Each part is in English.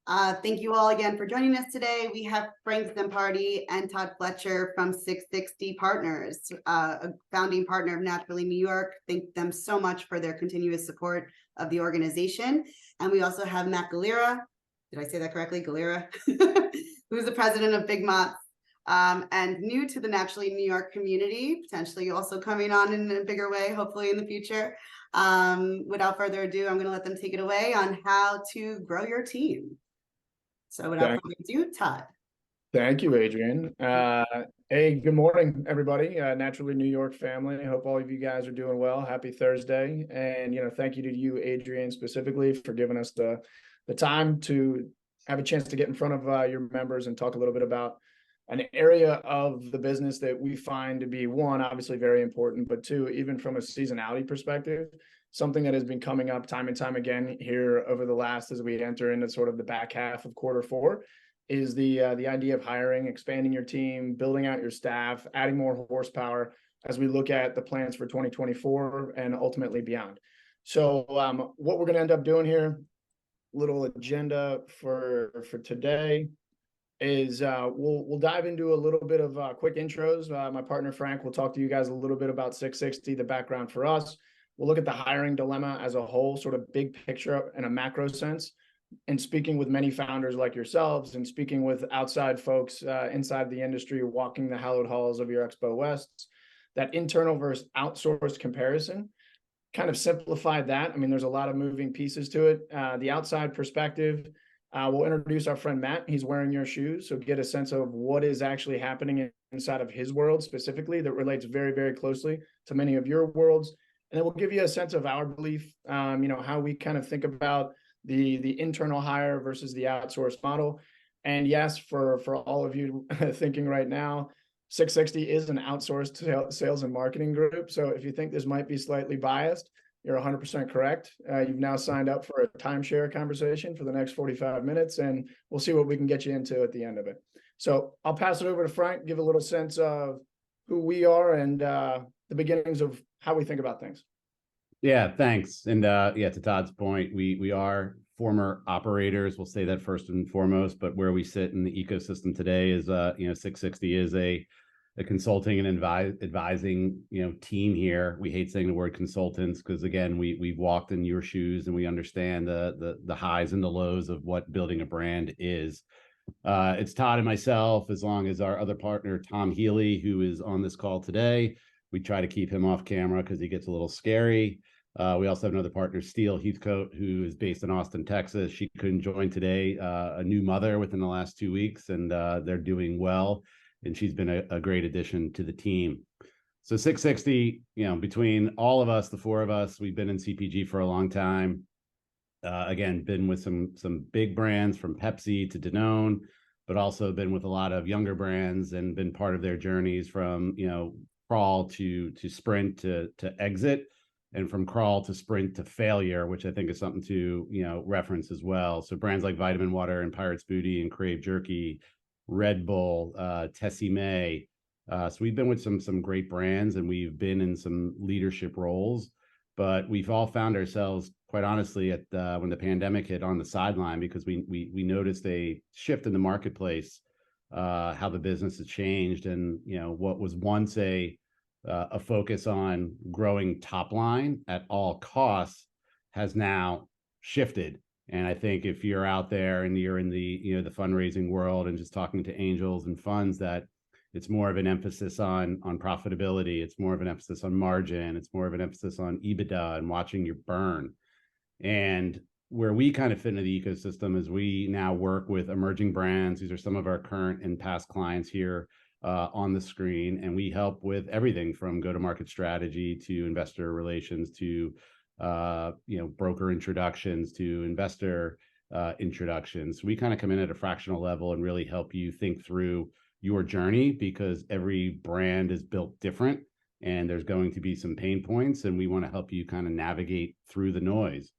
Thank you all again for joining us today. We have Frank Zampardi and Todd Fletcher from 660 Partners, a founding partner of Naturally New York. Thank them so much for their continuous support of the organization. And we also have Matt Gallira. Did I say that correctly? Gallira, who's the president of Big Mozz, and new to the Naturally New York community, potentially also coming on in a bigger way, hopefully in the future. Without further ado, I'm going to let them take it away on how to grow your team. So without further ado, Todd. Thank you, Adrian. Hey, good morning, everybody. Naturally New York family. I hope all of you guys are doing well. Happy Thursday. And, thank you to you, Adrian, specifically for giving us the time to have a chance to get in front of your members and talk a little bit about an area of the business that we find to be, one, obviously very important, but two, even from a seasonality perspective, something that has been coming up time and time again here over the last, as we enter into sort of the back half of Q4, is the idea of hiring, expanding your team, building out your staff, adding more horsepower as we look at the plans for 2024 and ultimately beyond. So what we're going to end up doing here, little agenda for today, is we'll dive into a little bit of quick intros. My partner Frank will talk to you guys a little bit about 660, the background for us. We'll look at the hiring dilemma as a whole, sort of big picture in a macro sense, and speaking with many founders like yourselves and speaking with outside folks inside the industry, walking the hallowed halls of your Expo West, that internal versus outsourced comparison, kind of simplified that. I mean, there's a lot of moving pieces to it. The outside perspective, we'll introduce our friend Matt. He's wearing your shoes, so get a sense of what is actually happening inside of his world specifically that relates very, very closely to many of your worlds. And then we'll give you a sense of our belief, how we kind of think about the internal hire versus the outsourced model. And yes, for all of you thinking right now, 660 is an outsourced sales and marketing group. So if you think this might be slightly biased, you're 100% correct. You've now signed up for a timeshare conversation for the next 45 minutes, and we'll see what we can get you into at the end of it. So I'll pass it over to Frank, give a little sense of who we are and the beginnings of how we think about things. Yeah, thanks. And to Todd's point, we are former operators. We'll say that first and foremost, but where we sit in the ecosystem today is 660 is a consulting and advising team here. We hate saying the word consultants because again, we've walked in your shoes and we understand the highs and the lows of what building a brand is. It's Todd and myself, as long as our other partner, Tom Healy, who is on this call today. We try to keep him off camera because he gets a little scary. We also have another partner, Steele Heathcote, who is based in Austin, Texas. She couldn't join today, a new mother within the last 2 weeks, and they're doing well. And she's been a great addition to the team. So 660, between all of us, the four of us, we've been in CPG for a long time. Again, been with some big brands from Pepsi to Danone, but also been with a lot of younger brands and been part of their journeys from, crawl to sprint to exit, and from crawl to sprint to failure, which I think is something to, reference as well. So brands like Vitamin Water and Pirate's Booty and Crave Jerky, Red Bull, Tessie May. So we've been with some great brands and we've been in some leadership roles, but we've all found ourselves, quite honestly, at when the pandemic hit, on the sideline because we noticed a shift in the marketplace, how the business has changed, and what was once a focus on growing top line at all costs has now shifted. And I think if you're out there and you're in the the fundraising world and just talking to angels and funds, that it's more of an emphasis on profitability. It's more of an emphasis on margin. It's more of an emphasis on EBITDA and watching your burn. And where we kind of fit into the ecosystem is we now work with emerging brands. These are some of our current and past clients here on the screen, and we help with everything from go-to-market strategy to investor relations to broker introductions to investor introductions. We kind of come in at a fractional level and really help you think through your journey, because every brand is built different and there's going to be some pain points, and we want to help you kind of navigate through the noise.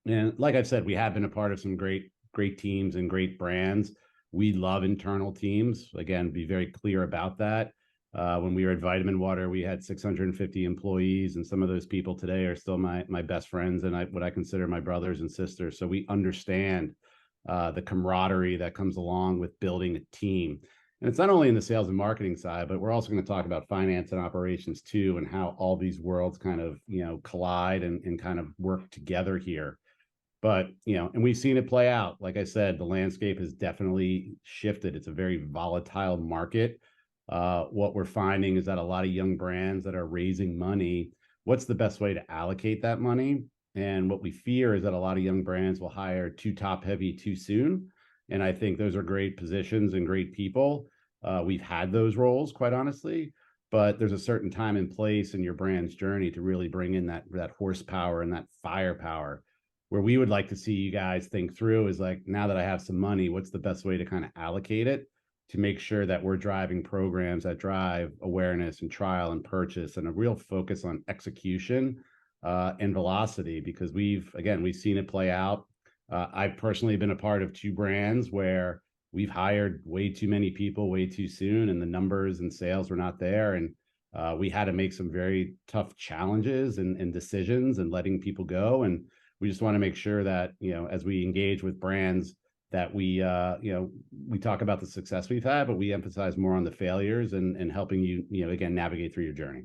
And like I've said, we have been a part of some great teams and great brands. We love internal teams. Again, be very clear about that. When we were at Vitamin Water, we had 650 employees, and some of those people today are still my best friends and what I consider my brothers and sisters. So we understand the camaraderie that comes along with building a team. And it's not only in the sales and marketing side, but we're also going to talk about finance and operations too, and how all these worlds kind of, collide and kind of work together here. But, and we've seen it play out. Like I said, the landscape has definitely shifted. It's a very volatile market. What we're finding is that a lot of young brands that are raising money, what's the best way to allocate that money? And what we fear is that a lot of young brands will hire too top heavy too soon. And I think those are great positions and great people. We've had those roles, quite honestly, but there's a certain time and place in your brand's journey to really bring in that horsepower and that firepower. Where we would like to see you guys think through is like, now that I have some money, what's the best way to kind of allocate it to make sure that we're driving programs that drive awareness and trial and purchase, and a real focus on execution and velocity, because we've seen it play out. I've personally been a part of 2 brands where we've hired way too many people way too soon, and the numbers and sales were not there. And we had to make some very tough challenges and decisions and letting people go. And we just want to make sure that, as we engage with brands, that we talk about the success we've had, but we emphasize more on the failures and helping you, again, navigate through your journey.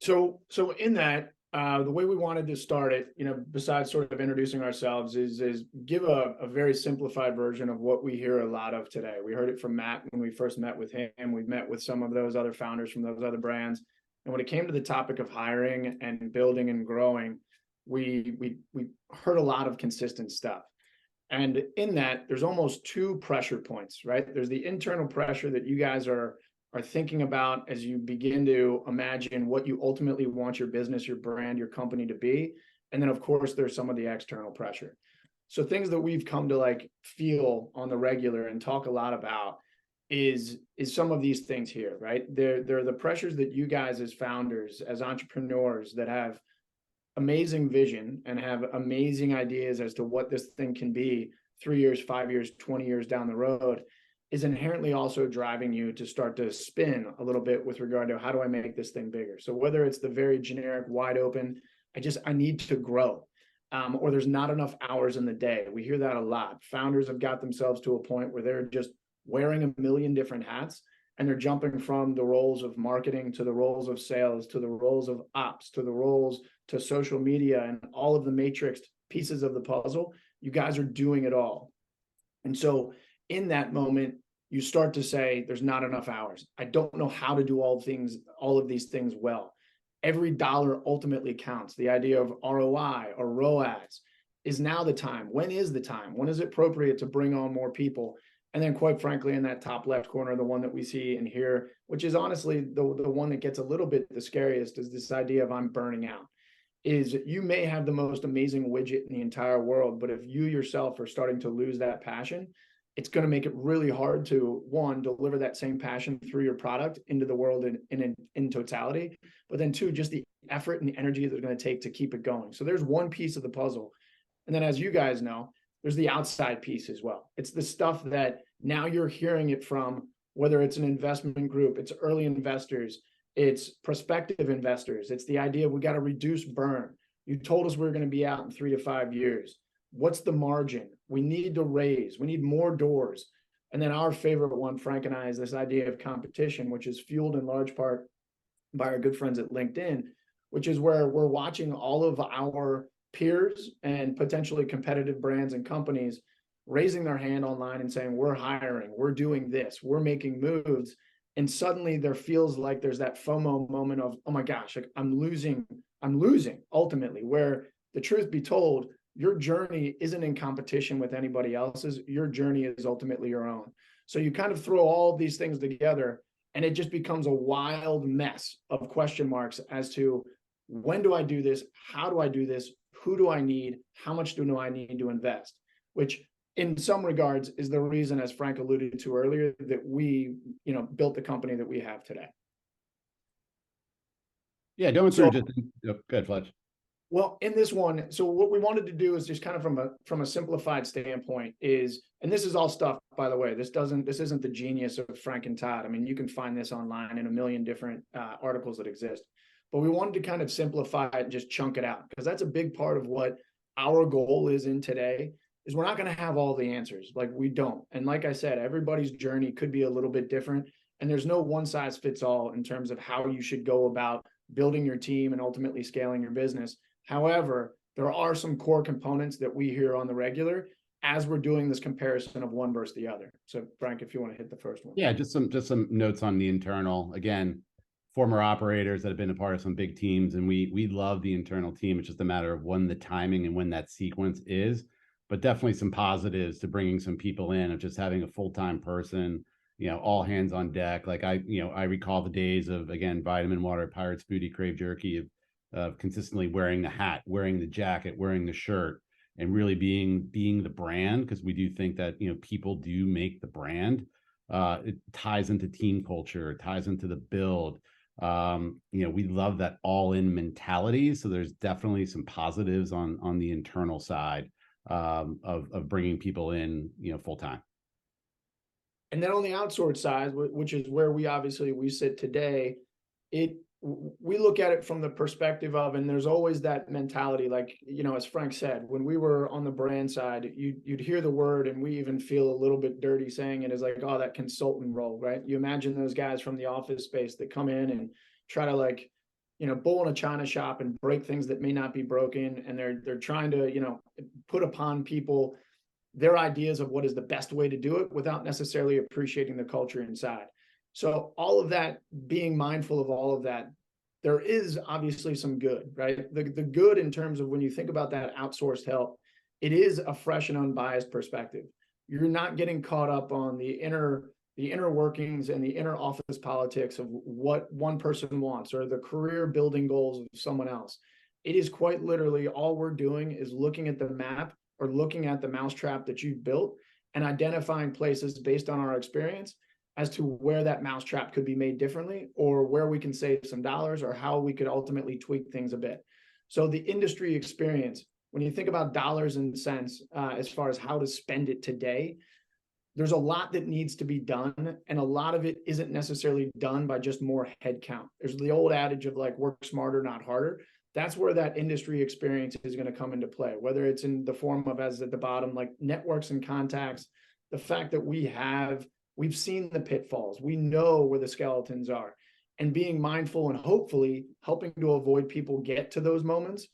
So in that, the way we wanted to start it, besides sort of introducing ourselves, is give a very simplified version of what we hear a lot of today. We heard it from Matt when we first met with him. We've met with some of those other founders from those other brands. And when it came to the topic of hiring and building and growing, we heard a lot of consistent stuff. And in that, there's almost 2 pressure points, right? There's the internal pressure that you guys are thinking about as you begin to imagine what you ultimately want your business, your brand, your company to be. And then, of course, there's some of the external pressure. So things that we've come to like feel on the regular and talk a lot about is some of these things here, right? They're the pressures that you guys as founders, as entrepreneurs that have amazing vision and have amazing ideas as to what this thing can be 3 years, 5 years, 20 years down the road, is inherently also driving you to start to spin a little bit with regard to how do I make this thing bigger? So whether it's the very generic, wide open, I need to grow, or there's not enough hours in the day. We hear that a lot. Founders have got themselves to a point where they're just wearing a million different hats, and they're jumping from the roles of marketing to the roles of sales, to the roles of ops, to the roles to social media, and all of the matrixed pieces of the puzzle. You guys are doing it all. And so in that moment, you start to say, there's not enough hours. I don't know how to do all of these things well. Every dollar ultimately counts. The idea of ROI or ROAS is now the time. When is the time? When is it appropriate to bring on more people? And then, quite frankly, in that top left corner, the one that we see and hear, which is honestly the one that gets a little bit the scariest, is this idea of I'm burning out. Is you may have the most amazing widget in the entire world, but if you yourself are starting to lose that passion, it's going to make it really hard to, 1, deliver that same passion through your product into the world in totality, but then 2, just the effort and the energy that it's going to take to keep it going. So there's one piece of the puzzle. And then, as you guys know, there's the outside piece as well. It's the stuff that now you're hearing it from, whether it's an investment group, it's early investors, it's prospective investors. It's the idea of we got to reduce burn. You told us we were going to be out in 3 to 5 years. What's the margin? We need to raise. We need more doors. And then our favorite one, Frank and I, is this idea of competition, which is fueled in large part by our good friends at LinkedIn, which is where we're watching all of our peers and potentially competitive brands and companies raising their hand online and saying, we're hiring, we're doing this, we're making moves. And suddenly there feels like there's that FOMO moment of, oh my gosh, like I'm losing ultimately, where the truth be told, your journey isn't in competition with anybody else's. Your journey is ultimately your own. So you kind of throw all of these things together and it just becomes a wild mess of question marks as to when do I do this? How do I do this? Who do I need? How much do I need to invest? Which in some regards is the reason, as Frank alluded to earlier, that we, built the company that we have today. Yeah, go ahead, Fletch. Well, in this one, so what we wanted to do is just kind of from a simplified standpoint is, and this is all stuff, by the way, this isn't the genius of Frank and Todd. I mean, you can find this online in a million different articles that exist, but we wanted to kind of simplify it and just chunk it out, because that's a big part of what our goal is in today is we're not going to have all the answers. Like we don't. And like I said, everybody's journey could be a little bit different. And there's no one size fits all in terms of how you should go about building your team and ultimately scaling your business. However, there are some core components that we hear on the regular as we're doing this comparison of one versus the other. So Frank, if you want to hit the first one. Yeah, just some notes on the internal. Again, former operators that have been a part of some big teams, and we love the internal team. It's just a matter of when the timing and when that sequence is. But definitely some positives to bringing some people in, of just having a full-time person, all hands on deck. Like I recall the days of, again, Vitamin Water, Pirates Booty, Crave Jerky, of consistently wearing the hat, wearing the jacket, wearing the shirt, and really being the brand, because we do think that people do make the brand. It ties into team culture, it ties into the build. We love that all-in mentality. So there's definitely some positives on the internal side of bringing people in, full time. And then on the outsourced side, which is where we sit today, we look at it from the perspective of, and there's always that mentality, like, as Frank said, when we were on the brand side, you'd hear the word, and we even feel a little bit dirty saying it, is like, oh, that consultant role, right? You imagine those guys from the office space that come in and try to, like, bull in a china shop and break things that may not be broken. And they're trying to, put upon people their ideas of what is the best way to do it without necessarily appreciating the culture inside. So all of that, being mindful of all of that, there is obviously some good, right? The good in terms of when you think about that outsourced help, it is a fresh and unbiased perspective. You're not getting caught up on the inner workings and the inner office politics of what one person wants or the career building goals of someone else. It is quite literally all we're doing is looking at the map or looking at the mousetrap that you've built and identifying places based on our experience as to where that mousetrap could be made differently, or where we can save some dollars, or how we could ultimately tweak things a bit. So the industry experience, when you think about dollars and cents, as far as how to spend it today, there's a lot that needs to be done, and a lot of it isn't necessarily done by just more headcount. There's the old adage of like, work smarter, not harder. That's where that industry experience is going to come into play, whether it's in the form of, as at the bottom, like networks and contacts, the fact that we've seen the pitfalls, we know where the skeletons are, and being mindful and hopefully helping to avoid people get to those moments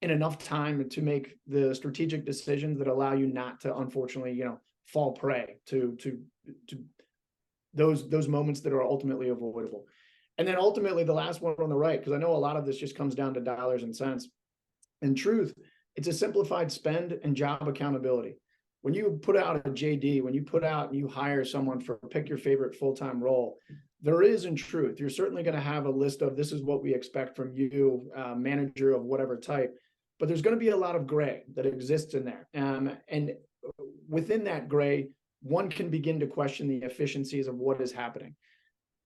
in enough time to make the strategic decisions that allow you not to, unfortunately, fall prey to those moments that are ultimately avoidable. And then ultimately the last one on the right, because I know a lot of this just comes down to dollars and cents. In truth, it's a simplified spend and job accountability. When you put out a JD, when you put out and you hire someone for pick your favorite full-time role, there is, in truth, you're certainly going to have a list of, this is what we expect from you, manager of whatever type, but there's going to be a lot of gray that exists in there. And within that gray, one can begin to question the efficiencies of what is happening.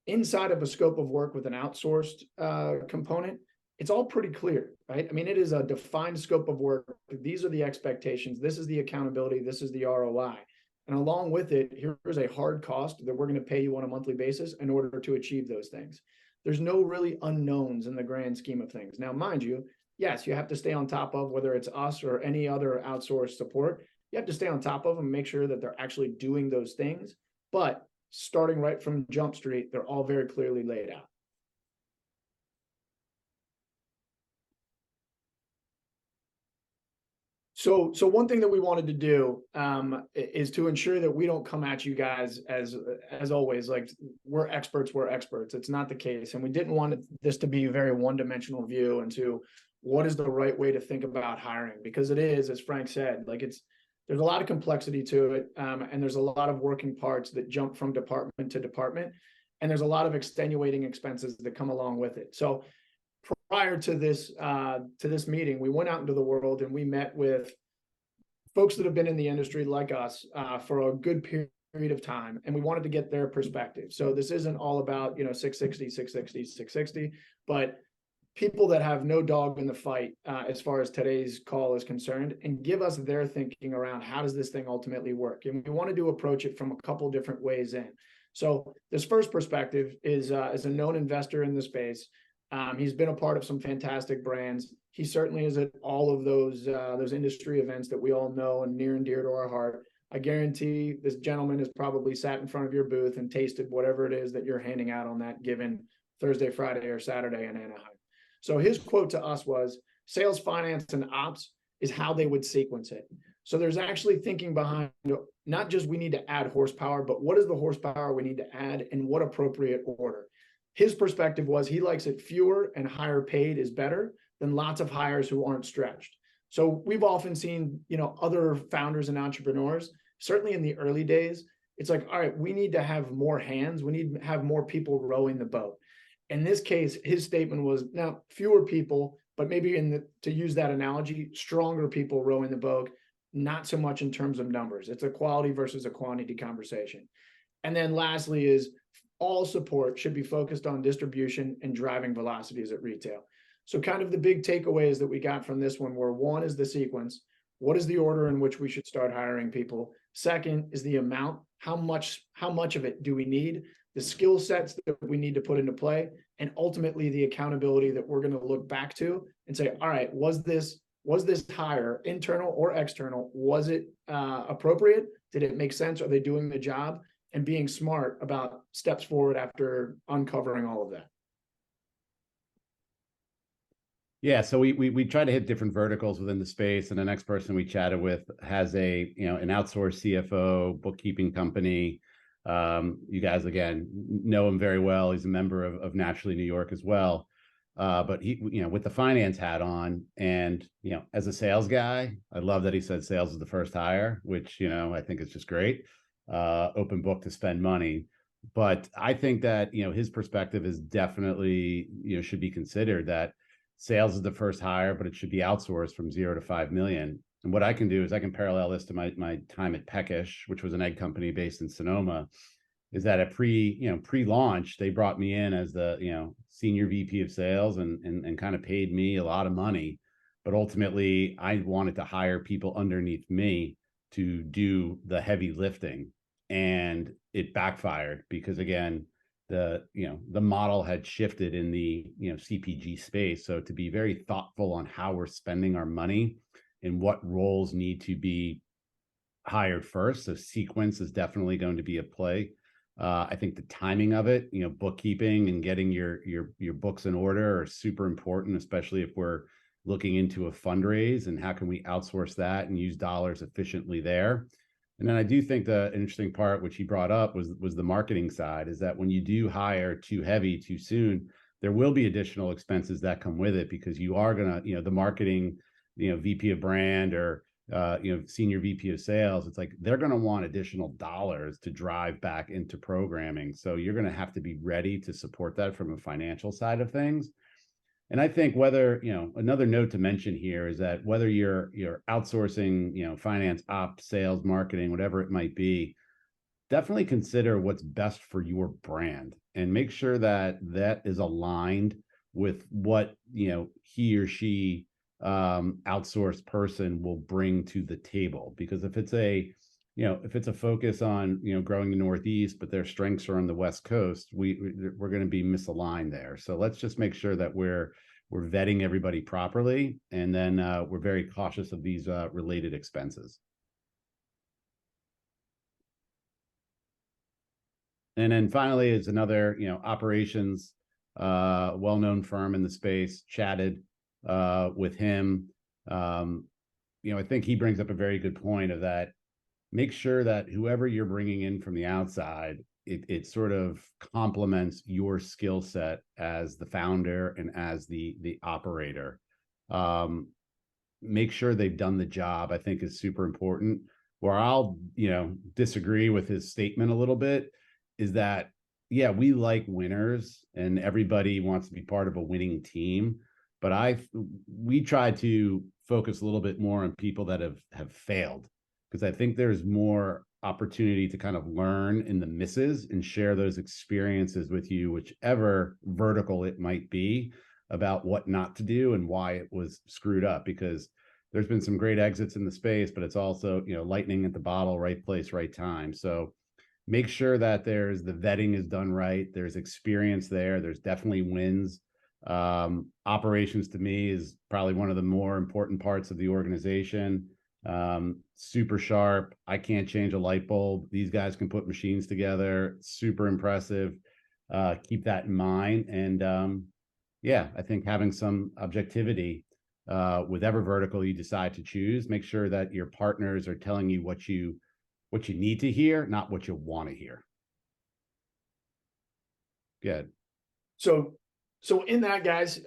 Inside of a scope of work with an outsourced component, it's all pretty clear, right? I mean, it is a defined scope of work. These are the expectations. This is the accountability. This is the ROI. And along with it, here's a hard cost that we're going to pay you on a monthly basis in order to achieve those things. There's no really unknowns in the grand scheme of things. Now, mind you, yes, you have to stay on top of, whether it's us or any other outsourced support, you have to stay on top of them and make sure that they're actually doing those things. But starting right from Jump Street, they're all very clearly laid out. So one thing that we wanted to do is to ensure that we don't come at you guys as always, like we're experts. It's not the case. And we didn't want this to be a very one-dimensional view into what is the right way to think about hiring, because it is, as Frank said, like there's a lot of complexity to it. And there's a lot of working parts that jump from department to department. And there's a lot of extenuating expenses that come along with it. So prior to this meeting, we went out into the world and we met with folks that have been in the industry like us for a good period of time, and we wanted to get their perspective. So this isn't all about 660, but people that have no dog in the fight as far as today's call is concerned, and give us their thinking around how does this thing ultimately work. And we wanted to approach it from a couple different ways in. So this first perspective is as a known investor in the space. He's been a part of some fantastic brands. He certainly is at all of those industry events that we all know and near and dear to our heart. I guarantee this gentleman has probably sat in front of your booth and tasted whatever it is that you're handing out on that given Thursday, Friday, or Saturday in Anaheim. So his quote to us was, sales, finance, and ops is how they would sequence it. So there's actually thinking behind not just we need to add horsepower, but what is the horsepower we need to add and what appropriate order. His perspective was he likes it fewer and higher paid is better than lots of hires who aren't stretched. So we've often seen, other founders and entrepreneurs, certainly in the early days, it's like, all right, we need to have more hands. We need to have more people rowing the boat. In this case, his statement was now fewer people, but maybe to use that analogy, stronger people rowing the boat, not so much in terms of numbers. It's a quality versus a quantity conversation. And then lastly is all support should be focused on distribution and driving velocities at retail. So kind of the big takeaways that we got from this one were, one is the sequence. What is the order in which we should start hiring people? Second is the amount. How much of it do we need? The skill sets that we need to put into play, and ultimately the accountability that we're going to look back to and say, all right, was this hire internal or external? Was it appropriate? Did it make sense? Are they doing the job? And being smart about steps forward after uncovering all of that. Yeah, so we try to hit different verticals within the space, and the next person we chatted with has an outsourced CFO bookkeeping company. You guys again know him very well. He's a member of Naturally New York as well. But he, with the finance hat on, and as a sales guy, I love that he said sales is the first hire, which I think is just great. Open book to spend money. But I think that his perspective is definitely should be considered, that sales is the first hire, but it should be outsourced from 0 to 5 million. And what I can do is I can parallel this to my time at Peckish, which was an egg company based in Sonoma. Is that at pre-launch, they brought me in as the senior VP of sales and kind of paid me a lot of money. But ultimately, I wanted to hire people underneath me to do the heavy lifting, and it backfired because again, the model had shifted in the CPG space. So to be very thoughtful on how we're spending our money and what roles need to be hired first. So sequence is definitely going to be a play. I think the timing of it, bookkeeping and getting your books in order are super important, especially if we're looking into a fundraise and how can we outsource that and use dollars efficiently there. And then I do think the interesting part, which he brought up, was the marketing side, is that when you do hire too heavy too soon, there will be additional expenses that come with it, because you are going to, the marketing, VP of brand or senior VP of sales, it's like they're going to want additional dollars to drive back into programming. So you're going to have to be ready to support that from a financial side of things. And I think whether, another note to mention here is that whether you're outsourcing, finance, ops, sales, marketing, whatever it might be, definitely consider what's best for your brand and make sure that that is aligned with what, he or she outsourced person will bring to the table. Because if it's a focus on growing the Northeast, but their strengths are on the West Coast, we're going to be misaligned there. So let's just make sure that we're vetting everybody properly, and then we're very cautious of these related expenses. And then finally is another operations well-known firm in the space. Chatted with him. I think he brings up a very good point of that. Make sure that whoever you're bringing in from the outside, it sort of complements your skill set as the founder and as the operator. Make sure they've done the job, I think, is super important. Where I'll disagree with his statement a little bit is that, yeah, we like winners and everybody wants to be part of a winning team, but we try to focus a little bit more on people that have failed, because I think there's more opportunity to kind of learn in the misses and share those experiences with you, whichever vertical it might be, about what not to do and why it was screwed up. Because there's been some great exits in the space, but it's also, lightning at the bottle, right place, right time. So make sure that the vetting is done right. There's experience there. There's definitely wins Operations to me is probably one of the more important parts of the organization. Super sharp. I can't change a light bulb. These guys can put machines together. Super impressive. Keep that in mind. And yeah, I think having some objectivity with every vertical you decide to choose, make sure that your partners are telling you what you need to hear, not what you want to hear. Good. So in that, guys,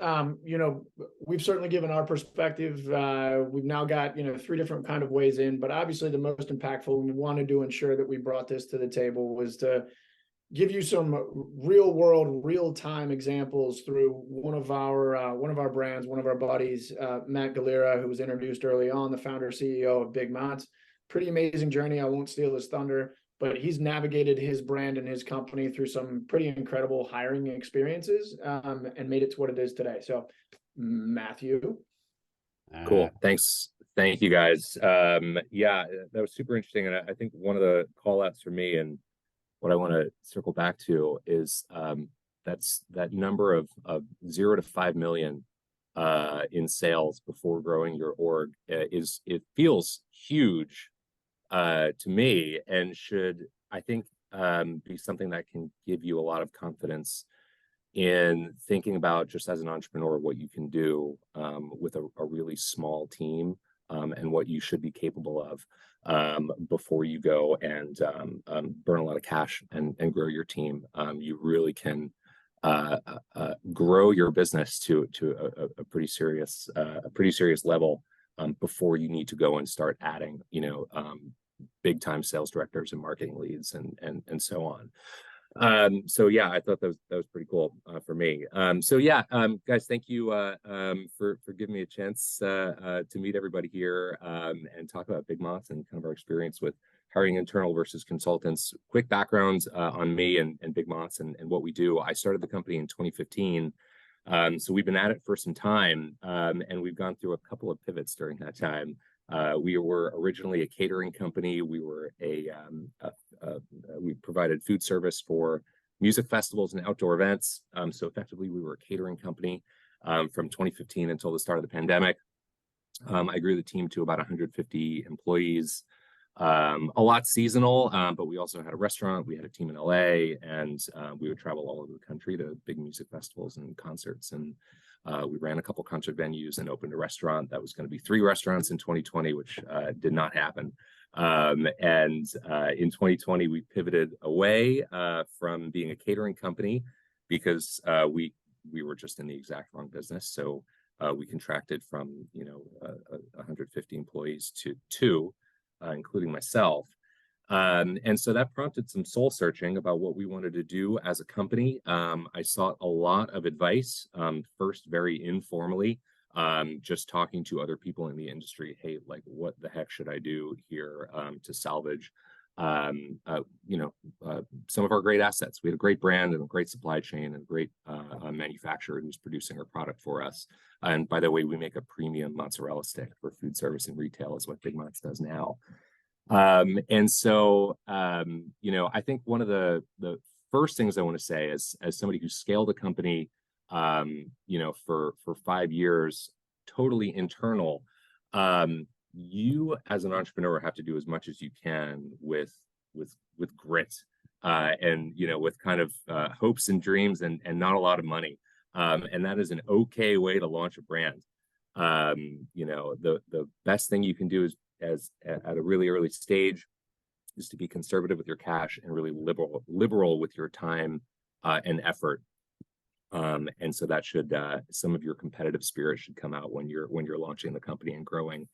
we've certainly given our perspective. We've now got, 3 different kind of ways in, but obviously the most impactful, we wanted to ensure that we brought this to the table, was to give you some real world, real time examples through one of our brands, one of our buddies, Matt Gallira, who was introduced early on, the founder CEO of Big Mozz. Pretty amazing journey. I won't steal his thunder, but he's navigated his brand and his company through some pretty incredible hiring experiences, and made it to what it is today. So, Matthew. Cool. Thanks. Thank you, guys. Yeah, that was super interesting. And I think one of the call outs for me, and what I want to circle back to, is that's that number of 0 to 5 million in sales before growing your org. It feels huge to me, and should, I think, be something that can give you a lot of confidence in thinking about, just as an entrepreneur, what you can do with a really small team, and what you should be capable of before you go and burn a lot of cash and grow your team. You really can grow your business to a pretty serious level before you need to go and start adding, big time sales directors and marketing leads and so on. So yeah, I thought that was pretty cool for me. So yeah, guys, thank you for giving me a chance to meet everybody here and talk about Big Mozz and kind of our experience with hiring internal versus consultants. Quick background on me and Big Mozz and what we do. I started the company in 2015. So we've been at it for some time, and we've gone through a couple of pivots during that time. We were originally a catering company. We were we provided food service for music festivals and outdoor events. So effectively, we were a catering company from 2015 until the start of the pandemic. I grew the team to about 150 employees. A lot seasonal, but we also had a restaurant. We had a team in LA, and we would travel all over the country to big music festivals and concerts. And we ran a couple concert venues and opened a restaurant that was going to be 3 restaurants in 2020, which did not happen. And in 2020, we pivoted away from being a catering company because we were just in the exact wrong business. So we contracted from 150 employees to 2. Including myself. And so that prompted some soul searching about what we wanted to do as a company. I sought a lot of advice, first very informally, just talking to other people in the industry. Hey, like, what the heck should I do here to salvage some of our great assets? We had a great brand and a great supply chain and a great manufacturer who's producing our product for us. And by the way, we make a premium mozzarella stick for food service and retail, is what Big Mozz does now. And so, I think one of the first things I want to say as somebody who scaled a company, for 5 years, totally internal, you as an entrepreneur have to do as much as you can with grit, and, with kind of hopes and dreams and not a lot of money. And that is an okay way to launch a brand. The best thing you can do is at a really early stage is to be conservative with your cash and really liberal with your time and effort. And so that should some of your competitive spirit should come out when you're launching the company and growing,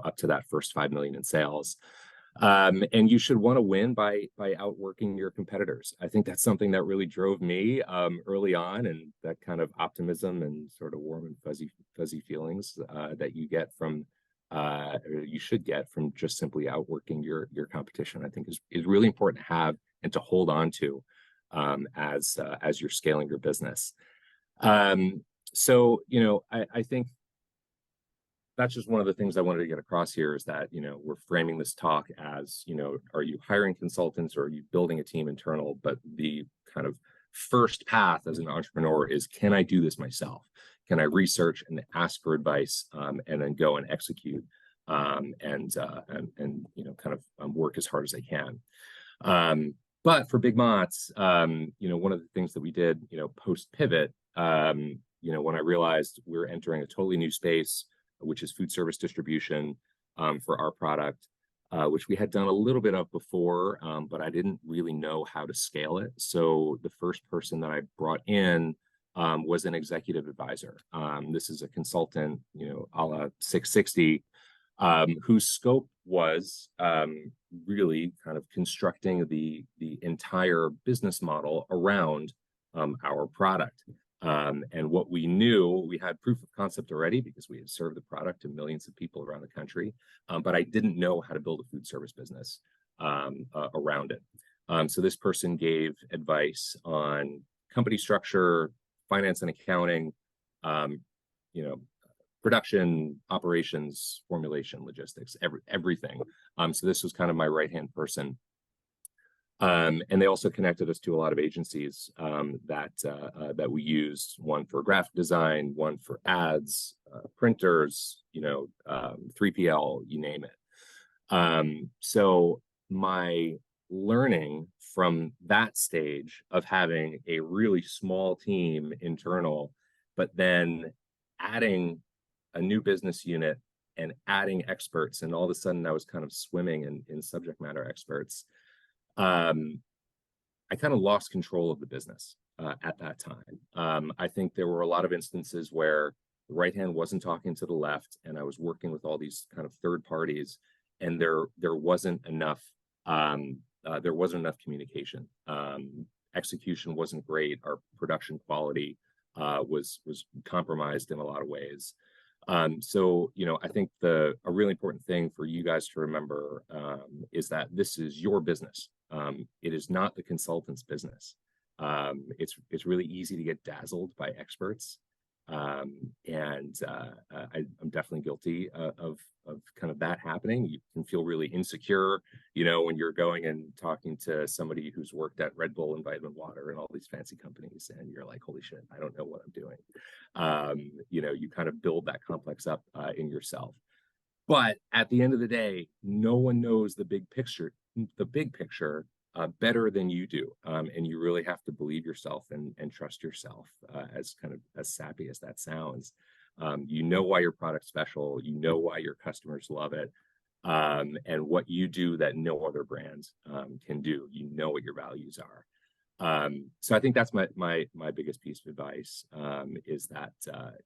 up to that first 5 million in sales. And you should want to win by outworking your competitors. I think that's something that really drove me early on, and that kind of optimism and sort of warm and fuzzy feelings that you get from or you should get from just simply outworking your competition, I think is really important to have and to hold on to as you're scaling your business. So I think that's just one of the things I wanted to get across here, is that, we're framing this talk as, are you hiring consultants or are you building a team internal? But the kind of first path as an entrepreneur is, can I do this myself? can I research and ask for advice, and then go and execute, and you know, kind of work as hard as I can. But for Big Mozz, you know, one of the things that we did, you know, post pivot, you know, when I realized we're entering a totally new space, which is food service distribution, for our product, which we had done a little bit of before, but I didn't really know how to scale it. So the first person that I brought in was an executive advisor. This is a consultant, you know, a la Six60, whose scope was really kind of constructing the entire business model around our product. And what we knew, we had proof of concept already because we had served the product to millions of people around the country, but I didn't know how to build a food service business around it. So this person gave advice on company structure, finance and accounting, you know, production, operations, formulation, logistics, everything. So this was kind of my right-hand person. And they also connected us to a lot of agencies that we used, one for graphic design, one for ads, printers, you know, 3PL, you name it. So my learning from that stage of having a really small team internal, but then adding a new business unit and adding experts, and all of a sudden I was kind of swimming in subject matter experts. I kind of lost control of the business at that time. I think there were a lot of instances where the right hand wasn't talking to the left, and I was working with all these kind of third parties, and there wasn't enough communication. Execution wasn't great. Our production quality was compromised in a lot of ways. So, you know, I think a really important thing for you guys to remember is that this is your business. It is not the consultant's business. It's really easy to get dazzled by experts. I'm definitely guilty of kind of that happening. You can feel really insecure, you know, when you're going and talking to somebody who's worked at Red Bull and Vitamin Water and all these fancy companies, and you're like, holy shit, I don't know what I'm doing. You know, you kind of build that complex up in yourself. But at the end of the day, no one knows the big picture better than you do. And you really have to believe yourself and trust yourself, as kind of as sappy as that sounds. You know why your product's special, you know why your customers love it, and what you do that no other brand can do. You know what your values are. So I think that's my biggest piece of advice, is that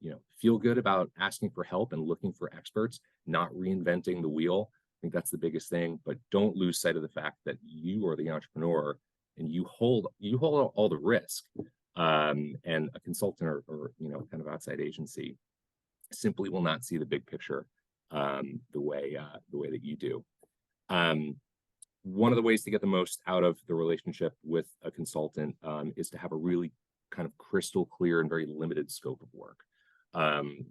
you know, feel good about asking for help and looking for experts, not reinventing the wheel. I think that's the biggest thing, but don't lose sight of the fact that you are the entrepreneur and you hold all the risk. And a consultant or you know, kind of outside agency simply will not see the big picture the way that you do. One of the ways to get the most out of the relationship with a consultant is to have a really kind of crystal clear and very limited scope of work.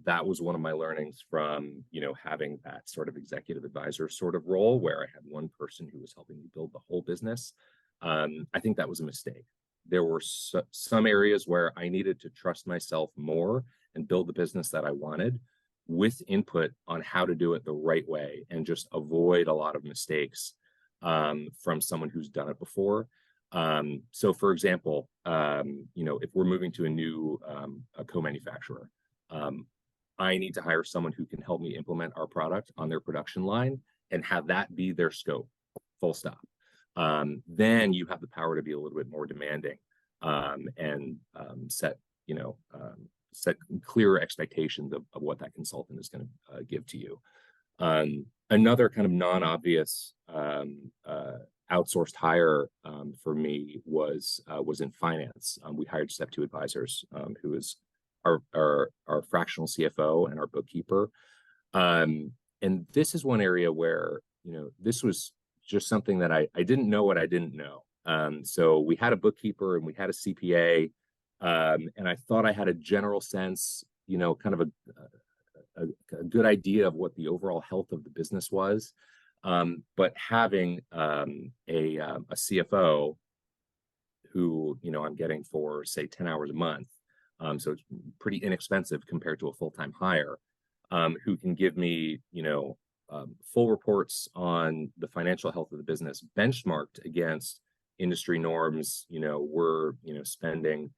That was one of my learnings from, you know, having that sort of executive advisor sort of role where I had one person who was helping me build the whole business. I think that was a mistake. There were some areas where I needed to trust myself more and build the business that I wanted, with input on how to do it the right way and just avoid a lot of mistakes from someone who's done it before. So for example, you know, if we're moving to a new co-manufacturer, I need to hire someone who can help me implement our product on their production line and have that be their scope, full stop. Then you have the power to be a little bit more demanding, and set clearer expectations of what that consultant is going to give to you. Another kind of non-obvious outsourced hire for me was in finance. We hired Step 2 Advisors, who is our fractional CFO and our bookkeeper. And this is one area where, you know, this was just something that I didn't know what I didn't know. So we had a bookkeeper and we had a CPA, and I thought I had a general sense, you know, kind of a good idea of what the overall health of the business was. But having a CFO who, you know, I'm getting for say 10 hours a month, So it's pretty inexpensive compared to a full-time hire, who can give me, full reports on the financial health of the business, benchmarked against industry norms. We're, spending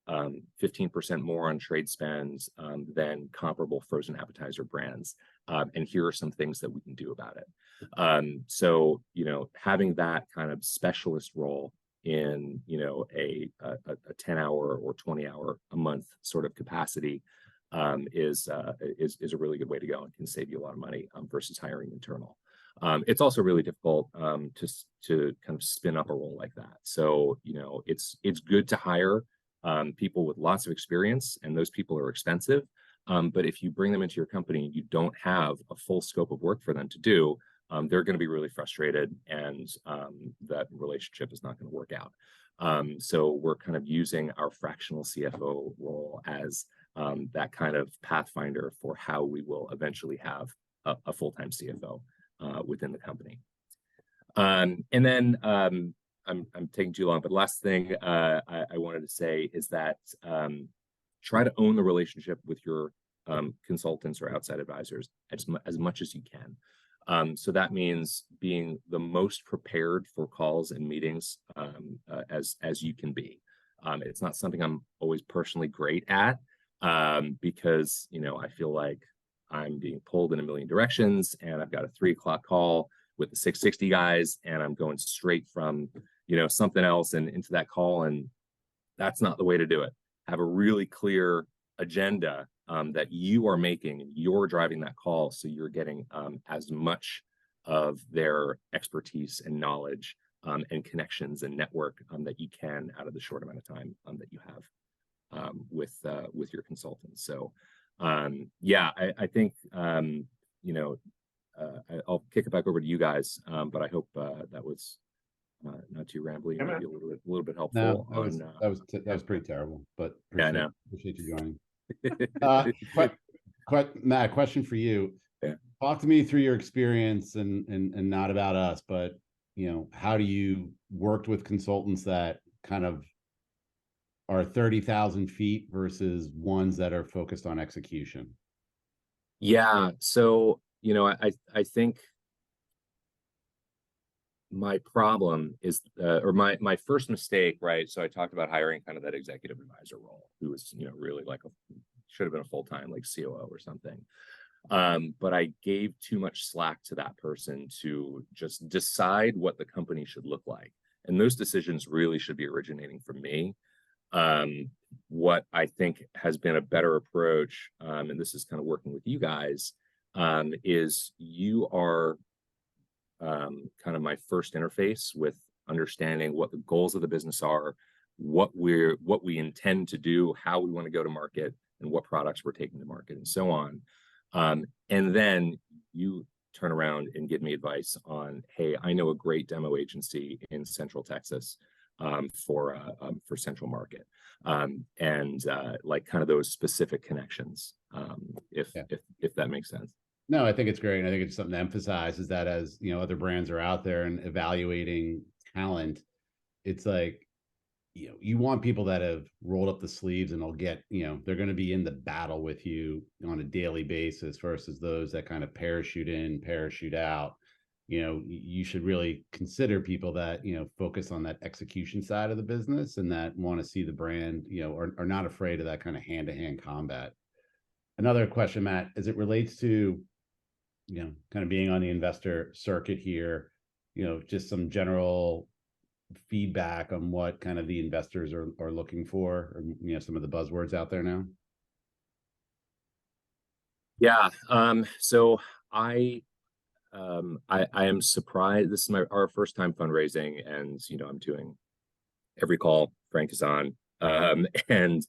15% more on trade spends than comparable frozen appetizer brands. And here are some things that we can do about it. So, having that kind of specialist role in, a 10-hour or 20-hour a month sort of capacity is a really good way to go and can save you a lot of money versus hiring internal. It's also really difficult to kind of spin up a role like that. So, it's good to hire people with lots of experience, and those people are expensive. But if you bring them into your company and you don't have a full scope of work for them to do, they're going to be really frustrated, and that relationship is not going to work out. So we're kind of using our fractional CFO role as that kind of pathfinder for how we will eventually have a full-time CFO within the company. And then I'm taking too long, but last thing I wanted to say is that try to own the relationship with your consultants or outside advisors as much as you can. So that means being the most prepared for calls and meetings as you can be. It's not something I'm always personally great at because, I feel like I'm being pulled in a million directions, and I've got a 3 o'clock call with the 660 guys, and I'm going straight from, something else and into that call. And that's not the way to do it. Have a really clear agenda that you are making, and you're driving that call, so you're getting as much of their expertise and knowledge and connections and network that you can out of the short amount of time that you have with your consultants. So I think I'll kick it back over to you guys, but I hope that was not too rambly, Yeah, maybe a little bit helpful. No, that was pretty terrible, but appreciate you joining. Matt, question for you. Yeah. Talk to me through your experience and not about us, but how do you worked with consultants that kind of are 30,000 feet versus ones that are focused on execution? Yeah. So, I think my problem is, or my first mistake, right? So I talked about hiring kind of that executive advisor role, who was, really like should have been a full-time like COO or something. But I gave too much slack to that person to just decide what the company should look like. And those decisions really should be originating from me. What I think has been a better approach, and this is kind of working with you guys, is you are kind of my first interface with understanding what the goals of the business are, what we intend to do, how we want to go to market, and what products we're taking to market, and so on. And then you turn around and give me advice on, hey, I know a great demo agency in Central Texas for Central Market, and like kind of those specific connections, if that makes sense. No, I think it's great. And I think it's something to emphasize is that as other brands are out there and evaluating talent, it's like, you want people that have rolled up the sleeves and will get, they're going to be in the battle with you on a daily basis versus those that kind of parachute in, parachute out. You should really consider people that, focus on that execution side of the business and that want to see the brand, are not afraid of that kind of hand-to-hand combat. Another question, Matt, as it relates to, kind of being on the investor circuit here, just some general feedback on what kind of the investors are looking for, or, some of the buzzwords out there now. Yeah. So I am surprised. This is our first time fundraising, and I'm doing every call Frank is on, and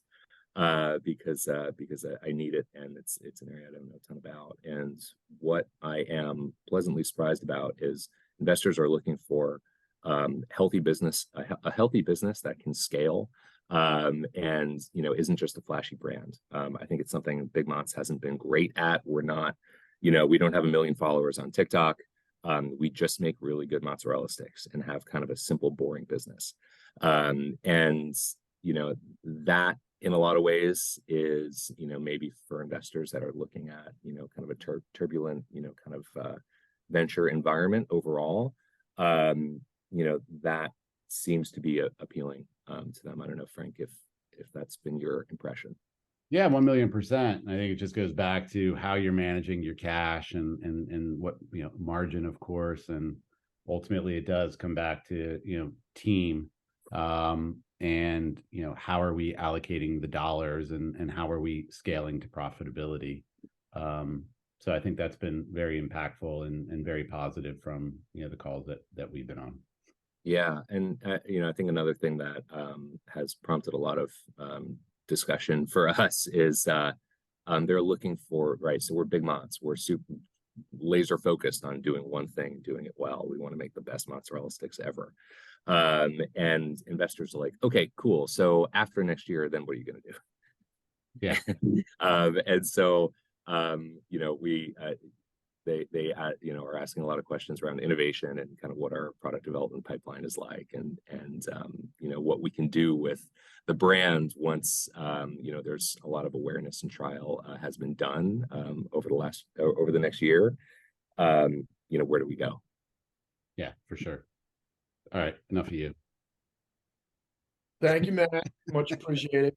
because I need it, and it's an area I don't know a ton about. And what I am pleasantly surprised about is investors are looking for healthy business, a healthy business that can scale, and isn't just a flashy brand. I think it's something Big Mozz hasn't been great at. We're not, we don't have 1 million followers on TikTok. We just make really good mozzarella sticks and have kind of a simple, boring business. And that in a lot of ways is, maybe for investors that are looking at, kind of a turbulent, kind of venture environment overall, that seems to be appealing to them. I don't know, Frank, if that's been your impression. Yeah, 1,000,000%. I think it just goes back to how you're managing your cash and what, margin, of course, and ultimately it does come back to, team, and, how are we allocating the dollars and how are we scaling to profitability? So I think that's been very impactful and very positive from, the calls that we've been on. Yeah, and I think another thing that has prompted a lot of discussion for us is they're looking for, right, so we're Big Mozz, we're super laser focused on doing one thing, doing it well. We want to make the best mozzarella sticks ever, and investors are like, okay, cool, so after next year, then what are you going to do? Yeah. And so we they are asking a lot of questions around innovation and kind of what our product development pipeline is like, and what we can do with the brand once there's a lot of awareness and trial has been done over the next year. Where do we go? Yeah, for sure. All right, enough of you. Thank you, Matt. Much appreciated.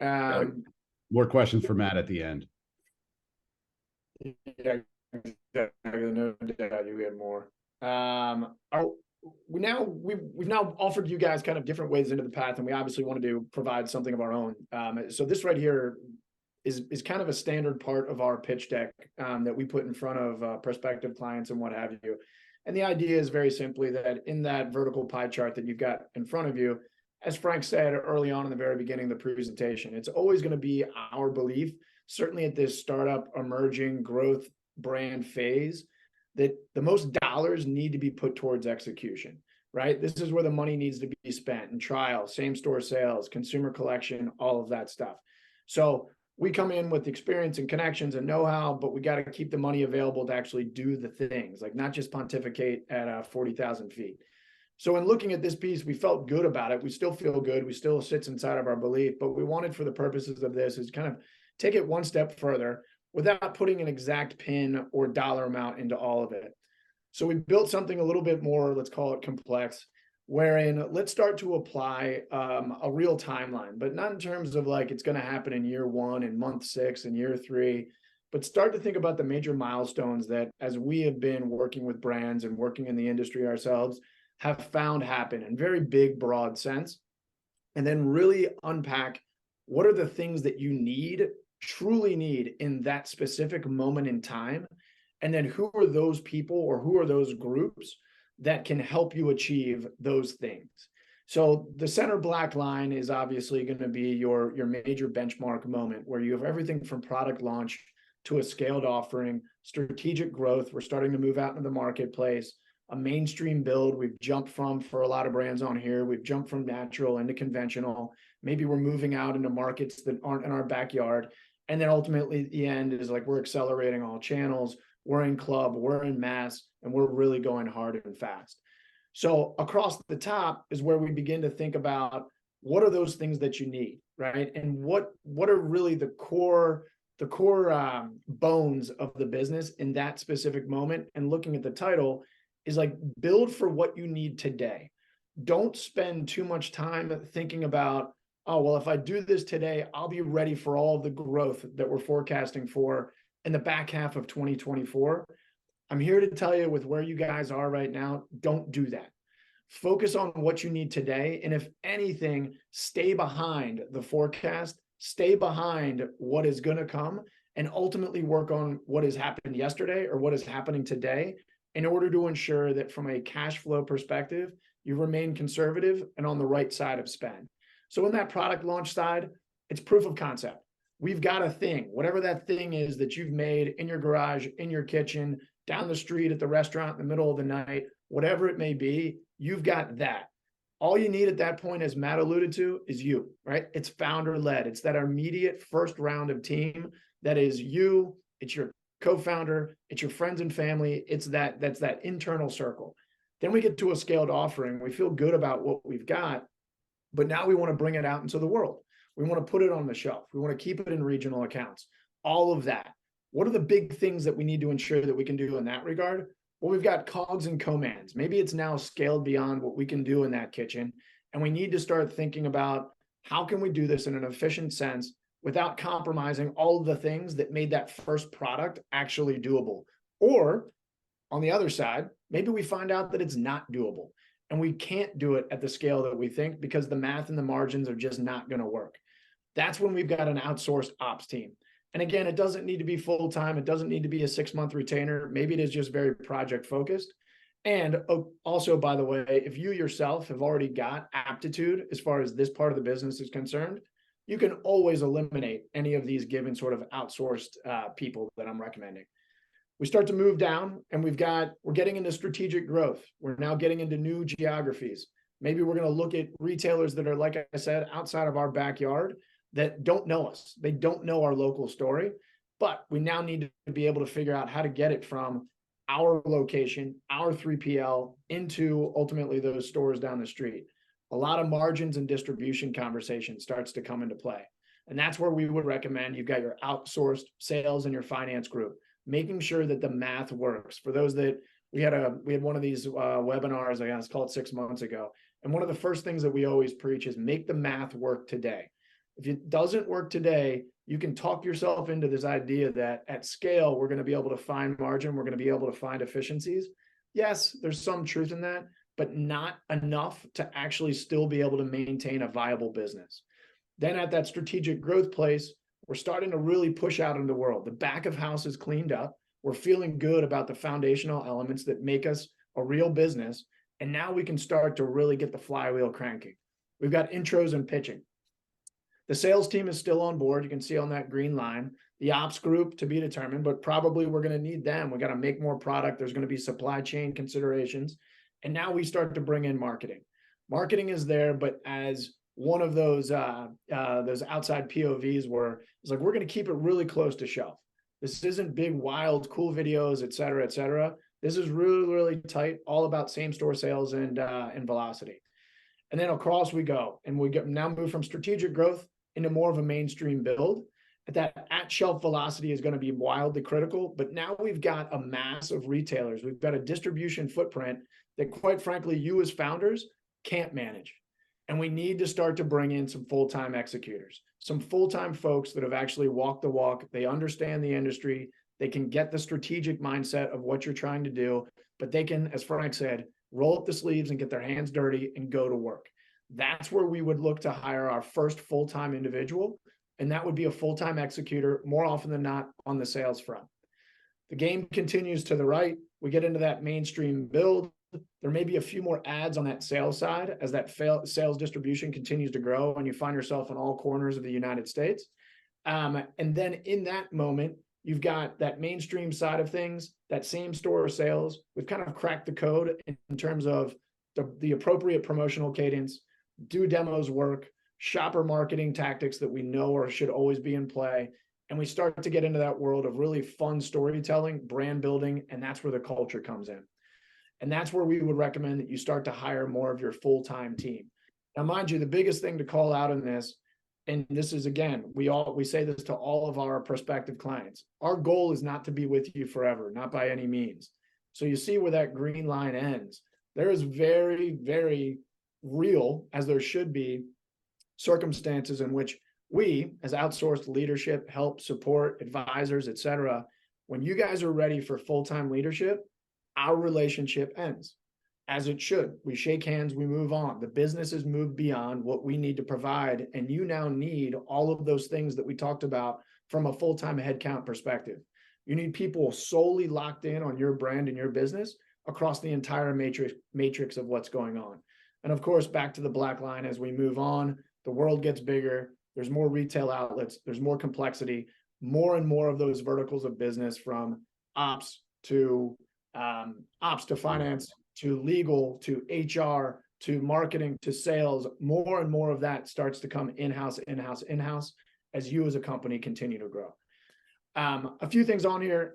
More questions for Matt at the end. Yeah, exactly. No doubt you get more. We've now offered you guys kind of different ways into the path, and we obviously want to provide something of our own. So this right here is kind of a standard part of our pitch deck that we put in front of prospective clients and what have you. And the idea is very simply that in that vertical pie chart that you've got in front of you, as Frank said early on in the very beginning of the presentation, it's always going to be our belief, certainly at this startup emerging growth brand phase, that the most dollars need to be put towards execution, right? This is where the money needs to be spent in trial, same store sales, consumer collection, all of that stuff. So we come in with experience and connections and know-how, but we got to keep the money available to actually do the things, like not just pontificate at 40,000 feet. So in looking at this piece, we felt good about it. We still feel good. We still sits inside of our belief, but we wanted, for the purposes of this, is kind of take it one step further without putting an exact pin or dollar amount into all of it. So we built something a little bit more, let's call it complex, wherein let's start to apply a real timeline, but not in terms of like it's going to happen in year 1 and month 6 and year 3, but start to think about the major milestones that, as we have been working with brands and working in the industry ourselves, have found happen in very big, broad sense, and then really unpack what are the things that you truly need in that specific moment in time, and then who are those people or who are those groups that can help you achieve those things. So the center black line is obviously going to be your major benchmark moment, where you have everything from product launch to a scaled offering, strategic growth. We're starting to move out into the marketplace, a mainstream build. We've jumped from, for a lot of brands on here, we've jumped from natural into conventional. Maybe we're moving out into markets that aren't in our backyard. And then ultimately the end is like, we're accelerating all channels. We're in club, we're in mass, and we're really going hard and fast. So across the top is where we begin to think about what are those things that you need, right? And what are really the core bones of the business in that specific moment. And looking at the title is like, build for what you need today. Don't spend too much time thinking about, oh, well, if I do this today, I'll be ready for all of the growth that we're forecasting for in the back half of 2024. I'm here to tell you, with where you guys are right now, don't do that. Focus on what you need today. And if anything, stay behind the forecast, stay behind what is going to come, and ultimately work on what has happened yesterday or what is happening today in order to ensure that from a cash flow perspective, you remain conservative and on the right side of spend. So in that product launch side, it's proof of concept. We've got a thing, whatever that thing is that you've made in your garage, in your kitchen, down the street at the restaurant in the middle of the night, whatever it may be, you've got that. All you need at that point, as Matt alluded to, is you, right? It's founder led. It's that immediate first round of team that is you, it's your co-founder, it's your friends and family. That's that internal circle. Then we get to a scaled offering. We feel good about what we've got, but now we want to bring it out into the world. We want to put it on the shelf. We want to keep it in regional accounts. All of that. What are the big things that we need to ensure that we can do in that regard? Well, we've got cogs and commands. Maybe it's now scaled beyond what we can do in that kitchen. And we need to start thinking about how can we do this in an efficient sense without compromising all of the things that made that first product actually doable. Or on the other side, maybe we find out that it's not doable and we can't do it at the scale that we think because the math and the margins are just not going to work. That's when we've got an outsourced ops team. And again, it doesn't need to be full-time. It doesn't need to be a 6-month retainer. Maybe it is just very project focused. And also, by the way, if you yourself have already got aptitude as far as this part of the business is concerned, you can always eliminate any of these given sort of outsourced people that I'm recommending. We start to move down and we're getting into strategic growth. We're now getting into new geographies. Maybe we're going to look at retailers that are, like I said, outside of our backyard that don't know us. They don't know our local story, but we now need to be able to figure out how to get it from our location, our 3PL into ultimately those stores down the street. A lot of margins and distribution conversation starts to come into play. And that's where we would recommend you've got your outsourced sales and your finance group, making sure that the math works. For those that we had one of these webinars, I guess, called 6 months ago. And one of the first things that we always preach is make the math work today. If it doesn't work today, you can talk yourself into this idea that at scale, we're going to be able to find margin. We're going to be able to find efficiencies. Yes, there's some truth in that, but not enough to actually still be able to maintain a viable business. Then at that strategic growth place, we're starting to really push out into the world. The back of house is cleaned up. We're feeling good about the foundational elements that make us a real business. And now we can start to really get the flywheel cranking. We've got intros and pitching. The sales team is still on board. You can see on that green line, the ops group to be determined, but probably we're going to need them. We got to make more product. There's going to be supply chain considerations. And now we start to bring in marketing. Marketing is there, but as one of those outside POVs where it's like, we're going to keep it really close to shelf. This isn't big, wild, cool videos, et cetera, et cetera. This is really, really tight, all about same store sales and velocity. And then across we go, and we now move from strategic growth into more of a mainstream build. That at shelf velocity is going to be wildly critical, but now we've got a mass of retailers. We've got a distribution footprint that, quite frankly, you as founders can't manage. And we need to start to bring in some full-time executors, some full-time folks that have actually walked the walk. They understand the industry. They can get the strategic mindset of what you're trying to do, but they can, as Frank said, roll up the sleeves and get their hands dirty and go to work. That's where we would look to hire our first full-time individual. And that would be a full-time executor, more often than not on the sales front. The game continues to the right. We get into that mainstream build. There may be a few more ads on that sales side as that sales distribution continues to grow and you find yourself in all corners of the United States. And then in that moment, you've got that mainstream side of things, that same store sales. We've kind of cracked the code in terms of the appropriate promotional cadence, do demos work, shopper marketing tactics that we know or should always be in play. And we start to get into that world of really fun storytelling, brand building, and that's where the culture comes in. And that's where we would recommend that you start to hire more of your full-time team. Now, mind you, the biggest thing to call out in this, and this is, again, we say this to all of our prospective clients. Our goal is not to be with you forever, not by any means. So you see where that green line ends. There is very, very real, as there should be, circumstances in which we, as outsourced leadership, help, support, advisors, et cetera, when you guys are ready for full-time leadership, our relationship ends, as it should. We shake hands, we move on. The business has moved beyond what we need to provide, and you now need all of those things that we talked about from a full-time headcount perspective. You need people solely locked in on your brand and your business across the entire matrix of what's going on. And of course, back to the black line as we move on, the world gets bigger, there's more retail outlets, there's more complexity, more and more of those verticals of business, from ops to finance, to legal, to HR, to marketing, to sales. More and more of that starts to come in-house as you as a company continue to grow. A few things on here,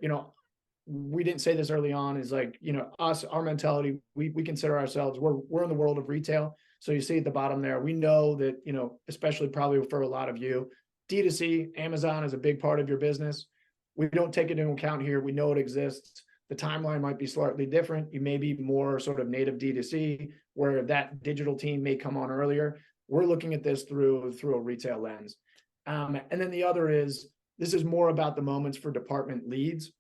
we didn't say this early on, is like, our mentality, we consider ourselves, we're in the world of retail. So you see at the bottom there, we know that, you know, especially probably for a lot of you, D2C, Amazon is a big part of your business. We don't take it into account here. We know it exists. The timeline might be slightly different. You may be more sort of native D2C, where that digital team may come on earlier. We're looking at this through a retail lens. And then the other is, this is more about the moments for department leads.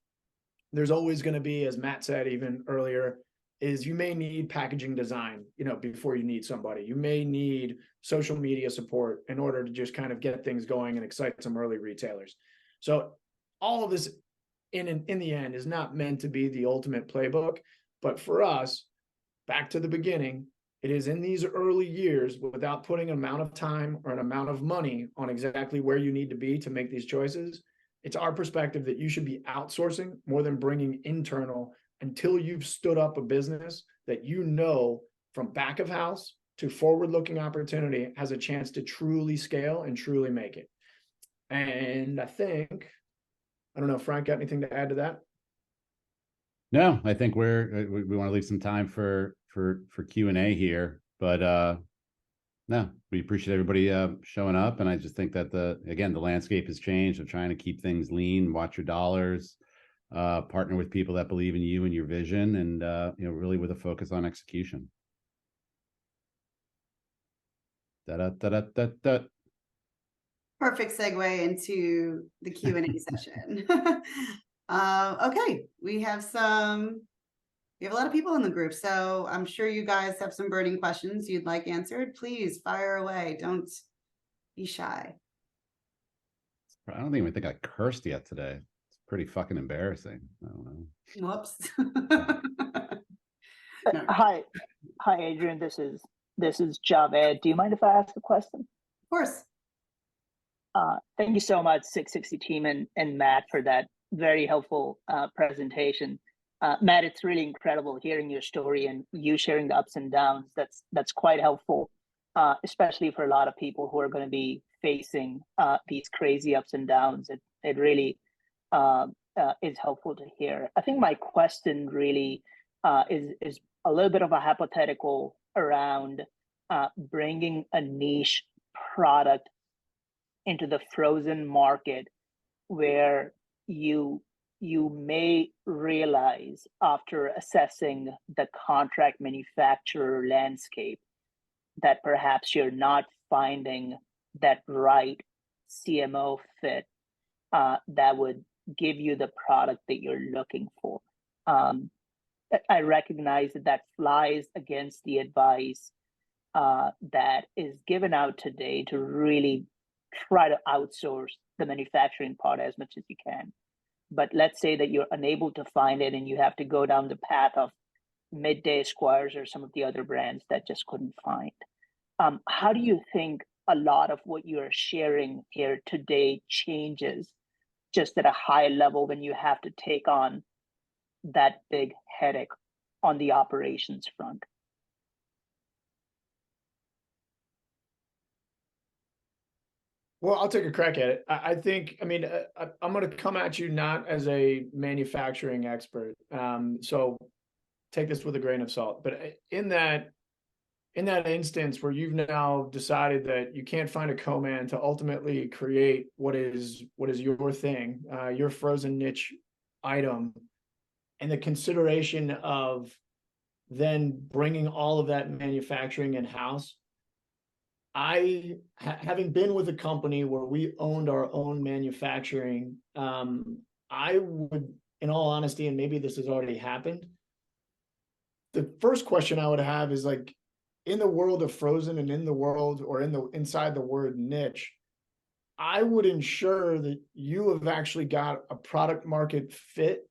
There's always going to be, as Matt said even earlier, is you may need packaging design, you know, before you need somebody. You may need social media support in order to just kind of get things going and excite some early retailers. So all of this in the end is not meant to be the ultimate playbook, but for us, back to the beginning, it is in these early years, without putting an amount of time or an amount of money on exactly where you need to be to make these choices. It's our perspective that you should be outsourcing more than bringing internal until you've stood up a business that you know from back of house to forward-looking opportunity has a chance to truly scale and truly make it. And I think, I don't know, Frank, got anything to add to that? No, I think we want to leave some time for Q&A here, but no, we appreciate everybody showing up, and I just think that the landscape has changed. Of trying to keep things lean, watch your dollars, partner with people that believe in you and your vision, and you know, really with a focus on execution. Perfect segue into the Q&A session. Okay, we have a lot of people in the group, so I'm sure you guys have some burning questions you'd like answered. Please fire away. Don't be shy. I don't even think I cursed yet today. It's pretty fucking embarrassing. I don't know. Whoops. Hi, Adrian. This is Javed. Do you mind if I ask a question? Of course. Thank you so much, Six60 team and Matt, for that very helpful presentation. Matt, it's really incredible hearing your story and you sharing the ups and downs. That's quite helpful, especially for a lot of people who are going to be facing these crazy ups and downs. It really is helpful to hear. I think my question really is a little bit of a hypothetical around bringing a niche product into the frozen market, where you may realize, after assessing the contract manufacturer landscape, that perhaps you're not finding that right CMO fit that would give you the product that you're looking for. I recognize that flies against the advice that is given out today to really try to outsource the manufacturing part as much as you can. But let's say that you're unable to find it and you have to go down the path of Midday Squires or some of the other brands that just couldn't find. How do you think a lot of what you're sharing here today changes just at a high level when you have to take on that big headache on the operations front? Well, I'll take a crack at it. I think, I mean, I'm going to come at you not as a manufacturing expert. So take this with a grain of salt. But in that instance where you've now decided that you can't find a co-man to ultimately create what is your thing, your frozen niche item, and the consideration of then bringing all of that manufacturing in-house, having been with a company where we owned our own manufacturing, I would, in all honesty, and maybe this has already happened, the first question I would have is, like, in the world of frozen and in the world, or inside the word niche, I would ensure that you have actually got a product market fit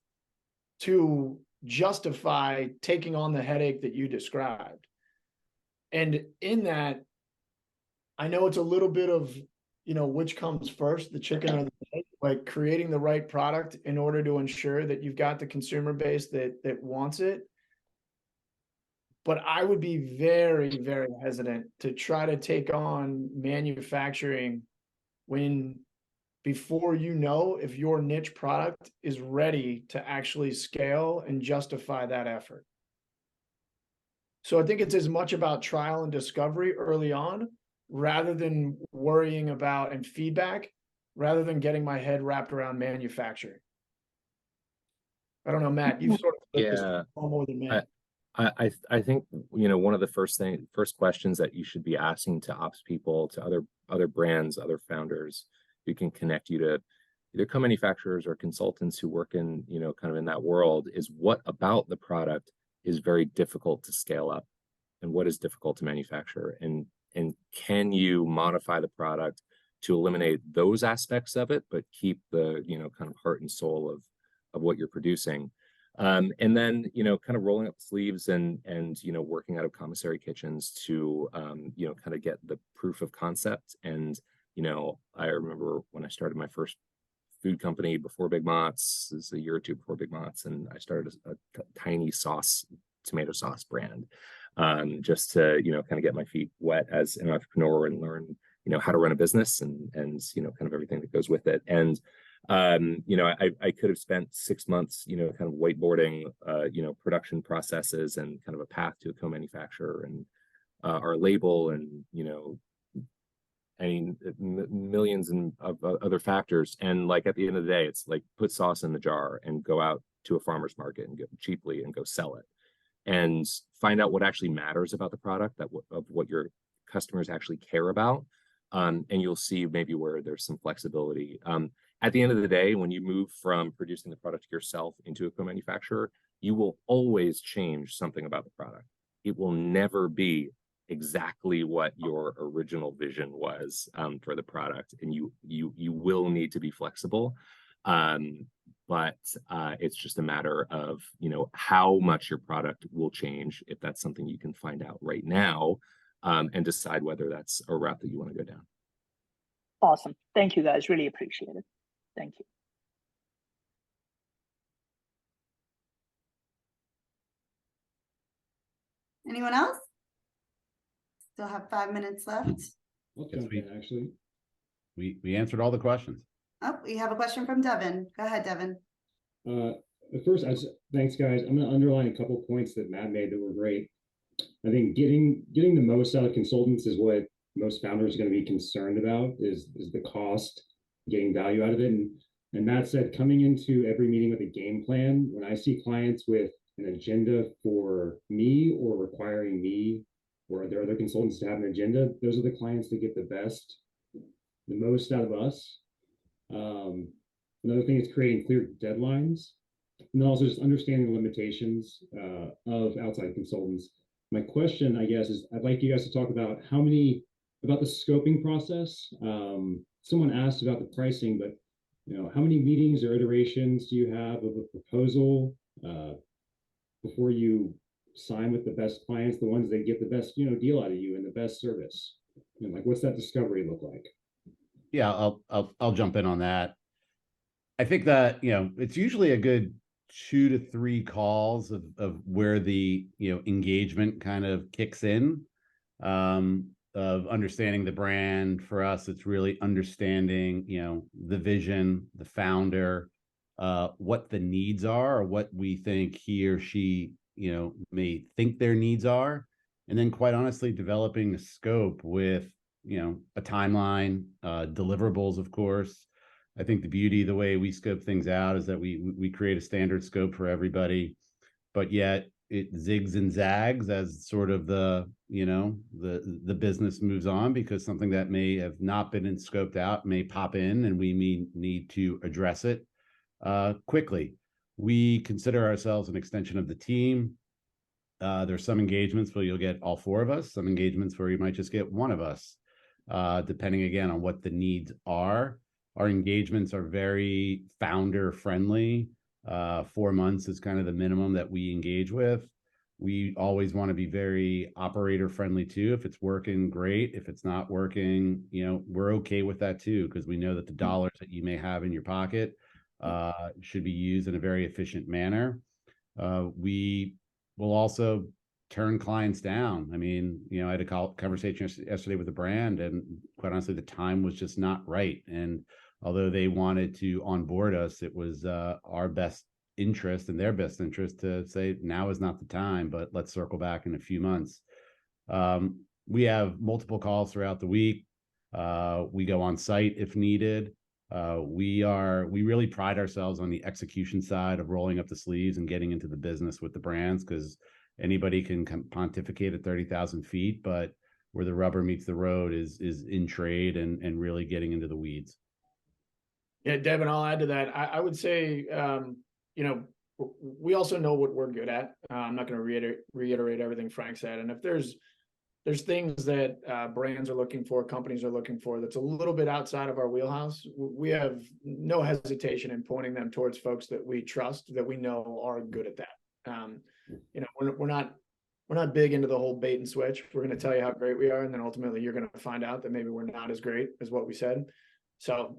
to justify taking on the headache that you described. And in that, I know it's a little bit of, you know, which comes first, the chicken or the egg, like creating the right product in order to ensure that you've got the consumer base that wants it. But I would be very, very hesitant to try to take on manufacturing before you know if your niche product is ready to actually scale and justify that effort. So I think it's as much about trial and discovery early on, rather than worrying about and feedback, rather than getting my head wrapped around manufacturing. I don't know, Matt, you've sort of lived this Yeah. far more than me. I think, you know, one of the first questions that you should be asking to ops people, to other brands, other founders who can connect you to either co-manufacturers or consultants who work in, you know, kind of in that world, is what about the product is very difficult to scale up, and what is difficult to manufacture, and can you modify the product to eliminate those aspects of it, but keep the, you know, kind of heart and soul of what you're producing. And then, you know, kind of rolling up the sleeves and, you know, working out of commissary kitchens to, you know, kind of get the proof of concept. And, you know, I remember when I started my first food company before Big Mozz, this is a year or two before Big Mozz, and I started a tiny tomato sauce brand, just to, you know, kind of get my feet wet as an entrepreneur and learn, you know, how to run a business and, you know, kind of everything that goes with it. And, you know, I could have spent 6 months, you know, kind of whiteboarding, you know, production processes and kind of a path to a co-manufacturer and our label and, you know, I mean, millions of other factors. And like at the end of the day, it's like put sauce in the jar and go out to a farmer's market and get cheaply and go sell it, and find out what actually matters about the product, of what your customers actually care about. And you'll see maybe where there's some flexibility. At the end of the day, when you move from producing the product yourself into a co-manufacturer, you will always change something about the product. It will never be exactly what your original vision was, for the product, and you will need to be flexible. But it's just a matter of, you know, how much your product will change, if that's something you can find out right now, and decide whether that's a route that you want to go down. Awesome. Thank you, guys. Really appreciate it. Thank you. Anyone else? Still have 5 minutes left. I'll jump in, actually. We answered all the questions. Oh, we have a question from Devin. Go ahead, Devin. First, thanks, guys. I'm going to underline a couple points that Matt made that were great. I think getting the most out of consultants is what most founders are going to be concerned about, is the cost, getting value out of it. And Matt said, coming into every meeting with a game plan, when I see clients with an agenda for me or requiring me or their other consultants to have an agenda, those are the clients that get the most out of us. Another thing is creating clear deadlines, and also just understanding the limitations of outside consultants. My question, I guess, is I'd like you guys to talk about about the scoping process. Someone asked about the pricing, but you know, how many meetings or iterations do you have of a proposal before you sign with the best clients, the ones that get the best, you know, deal out of you and the best service? And like, what's that discovery look like? Yeah, I'll jump in on that. I think that, you know, it's usually a good 2 to 3 calls of where the, you know, engagement kind of kicks in, of understanding the brand. For us, it's really understanding, you know, the vision, the founder, what the needs are, or what we think he or she, you know, may think their needs are. And then quite honestly, developing a scope with, you know, a timeline, deliverables, of course. I think the beauty of the way we scope things out is that we create a standard scope for everybody, but yet it zigs and zags as sort of the, you know, the business moves on, because something that may have not been scoped out may pop in, and we may need to address it quickly. We consider ourselves an extension of the team. There's some engagements where you'll get all 4 of us, some engagements where you might just get 1 of us, depending again on what the needs are. Our engagements are very founder friendly. 4 months is kind of the minimum that we engage with. We always want to be very operator friendly too. If it's working, great. If it's not working, you know, we're okay with that too, because we know that the dollars that you may have in your pocket should be used in a very efficient manner. We will also turn clients down. I mean, you know, I had a conversation yesterday with a brand, and quite honestly, the time was just not right. And although they wanted to onboard us, it was our best interest and their best interest to say now is not the time, but let's circle back in a few months. We have multiple calls throughout the week. We go on site if needed. We really pride ourselves on the execution side of rolling up the sleeves and getting into the business with the brands, because anybody can pontificate at 30,000 feet, but where the rubber meets the road is in trade and really getting into the weeds. Yeah, Devin, I'll add to that. I would say, you know, we also know what we're good at. I'm not going to reiterate everything Frank said. And if there's things that brands are looking for, companies are looking for, that's a little bit outside of our wheelhouse, we have no hesitation in pointing them towards folks that we trust, that we know are good at that. You know, we're not big into the whole bait and switch. We're going to tell you how great we are, and then ultimately you're going to find out that maybe we're not as great as what we said. So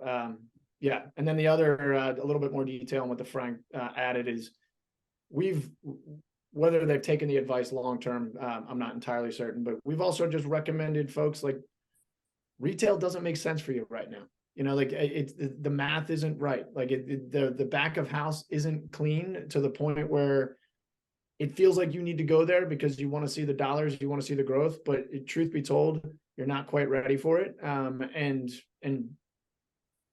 yeah, and then the other a little bit more detail on what the Frank added is whether they've taken the advice long term, I'm not entirely certain, but we've also just recommended folks like retail doesn't make sense for you right now. You know, like the math isn't right. Like the back of house isn't clean to the point where it feels like you need to go there because you want to see the dollars, you want to see the growth, but truth be told, you're not quite ready for it. And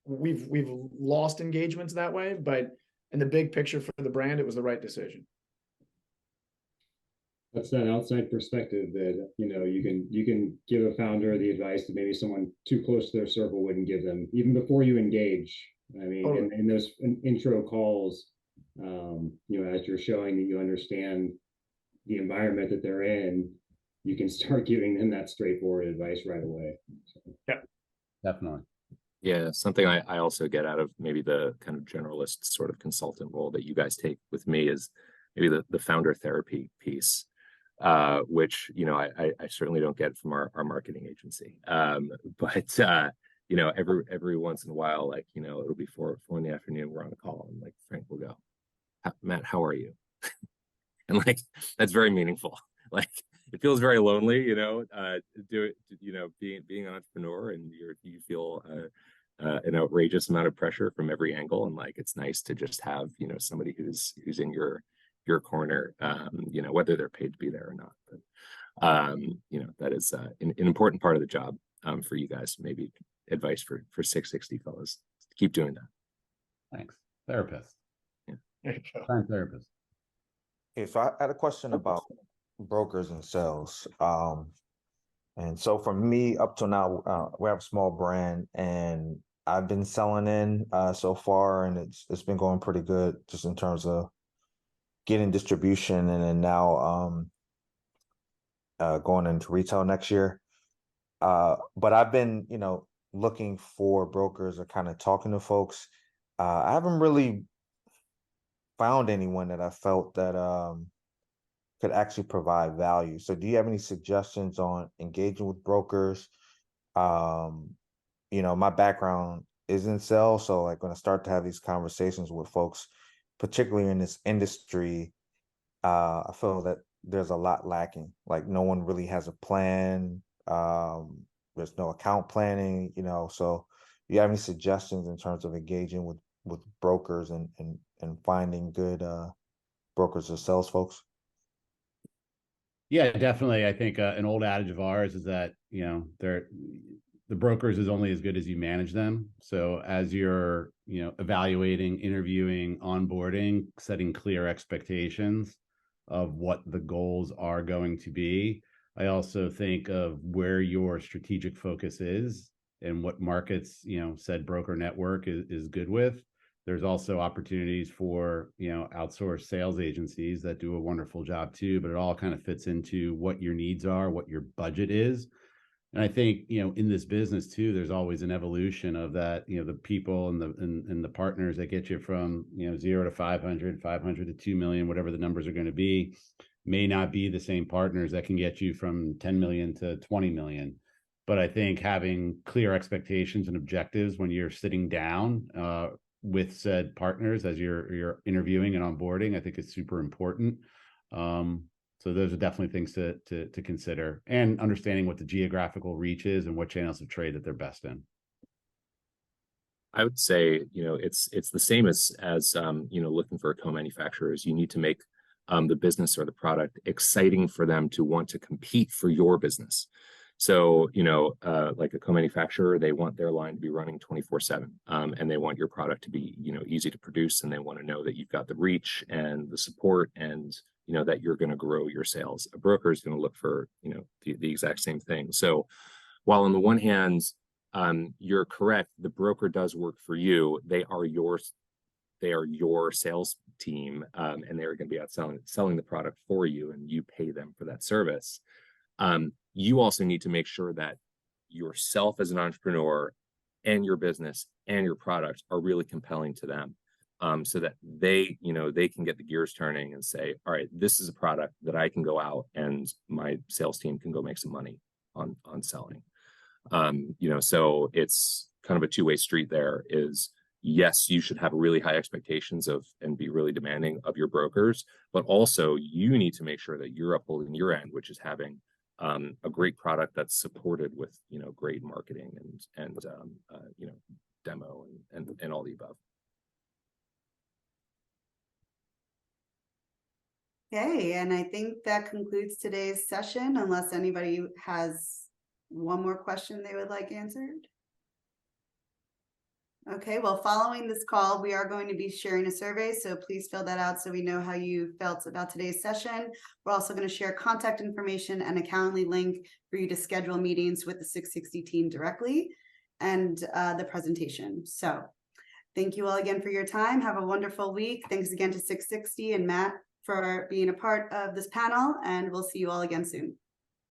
we've lost engagements that way, but in the big picture for the brand, it was the right decision. That's that outside perspective that, you know, you can give a founder the advice that maybe someone too close to their circle wouldn't give them, even before you engage. I mean, Totally. in those intro calls, you know, as you're showing that you understand the environment that they're in, you can start giving them that straightforward advice right away. So. Yeah, Definitely. Yeah, something I also get out of maybe the kind of generalist sort of consultant role that you guys take with me is maybe the founder therapy piece, which, you know, I certainly don't get from our marketing agency. But you know, every once in a while, like, you know, it'll be 4 in the afternoon, we're on a call, and like Frank will go, Matt, how are you? And like, that's very meaningful. Like, it feels very lonely, you know, being an entrepreneur, and you feel an outrageous amount of pressure from every angle. And like, it's nice to just have, you know, somebody who's in your corner, you know, whether they're paid to be there or not. But you know, that is an important part of the job for you guys. Maybe advice for 660 fellas, keep doing that. Thanks. Therapist. Yeah. there you go. Time therapist. Okay, so I had a question about brokers and sales. And so for me, up till now, we have a small brand, and I've been selling in so far, and it's been going pretty good just in terms of getting distribution, and then now going into retail next year. But I've been, you know, looking for brokers or kind of talking to folks. I haven't really found anyone that I felt that could actually provide value. So do you have any suggestions on engaging with brokers? You know, my background is in sales, so like when I start to have these conversations with folks, particularly in this industry, I feel that there's a lot lacking. Like no one really has a plan. There's no account planning, you know. So do you have any suggestions in terms of engaging with brokers and finding good brokers or sales folks? Yeah, definitely. I think an old adage of ours is that, you know, the brokers is only as good as you manage them. So as you're, you know, evaluating, interviewing, onboarding, setting clear expectations of what the goals are going to be. I also think of where your strategic focus is and what markets, you know, said broker network is good with. There's also opportunities for, you know, outsourced sales agencies that do a wonderful job too, but it all kind of fits into what your needs are, what your budget is. And I think, you know, in this business too, there's always an evolution of that, you know, the people and the partners that get you from, you know, 0 to 500, 500 to 2 million, whatever the numbers are going to be, may not be the same partners that can get you from 10 million to 20 million. But I think having clear expectations and objectives when you're sitting down with said partners as you're interviewing and onboarding, I think is super important. So those are definitely things to consider, and understanding what the geographical reach is and what channels of trade that they're best in. I would say, it's the same as looking for a co-manufacturer. Is you need to make the business or the product exciting for them to want to compete for your business. So, like a co-manufacturer, they want their line to be running 24/7, and they want your product to be, easy to produce, and they want to know that you've got the reach and the support, and that you're going to grow your sales. A broker is going to look for, the exact same thing. So, while on the one hand, you're correct, the broker does work for you. They are your sales team, and they're going to be out selling the product for you, and you pay them for that service. You also need to make sure that yourself as an entrepreneur and your business and your product are really compelling to them, so that they can get the gears turning and say, all right, this is a product that I can go out and my sales team can go make some money on selling. So it's kind of a two-way street there. Is yes, you should have really high expectations of and be really demanding of your brokers, but also you need to make sure that you're upholding your end, which is having a great product that's supported with great marketing and demo and all the above. Okay, and I think that concludes today's session, unless anybody has one more question they would like answered. Okay, well, following this call, we are going to be sharing a survey, so please fill that out so we know how you felt about today's session. We're also going to share contact information and a Calendly link for you to schedule meetings with the 660 team directly, and the presentation. So thank you all again for your time. Have a wonderful week. Thanks again to 660 and Matt for being a part of this panel, and we'll see you all again soon.